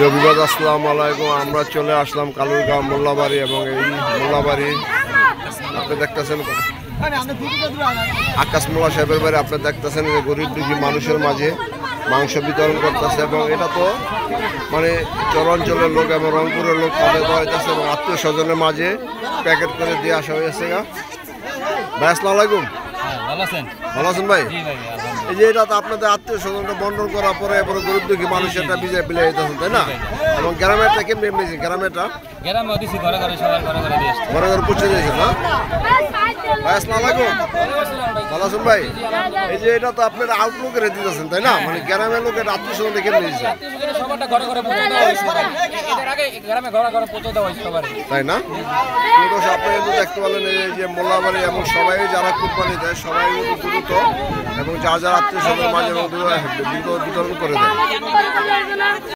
রবিবার আসসালামু আলাইকুম। আমরা চলে আসলাম কালুরগাঁও মোল্লাবাড়ি এবং এই মোল্লাবাড়ি আপনি দেখতেছেন আকাশ মোল্লা সাহেবের বাড়ি। আপনি দেখতেছেন যে গরিব দুঃখী মানুষের মাঝে মাংস বিতরণ করতেছে এবং এটা তো মানে চরাঞ্চলের লোক এবং রংপুরের লোক তাদের দেওয়া হইতেছে এবং আত্মীয় স্বজনের মাঝে প্যাকেট করে দিয়ে আসা হয়েছে। ভাই আসসালামু আলাইকুম। ভালো আছেন ভাই? এই যে এটা তো আপনাদের আত্মীয় স্বজনটা বন্টন করার পরে এরপরে গরিব দুঃখী মানুষ একটা বিজয় পেলে যেতেছেন, তাই না? এবং গ্রামেরটা কেমনি এমনি গ্রামেরটা ঘরে ঘরে পৌঁছে দিয়েছেন না? ভাই আসসালামু আলাইকুম। ভালো আছেন ভাই? এই যে এটা তো আপনার আউটলুকের দিতেছেন, তাই না? মানে গ্রামের লোকের আত্মীয় স্বজন কেমনি দিয়েছেন, তাই না? আপনি কিন্তু দেখতে পেলেন এই যে মোল্লাবাড়ি এবং সবাই যারা কুরবানি দেয় সবাই কিন্তু দ্রুত এবং যার যার আত্মীয় স্বজন মাঝে বিতরণ করে দেয়।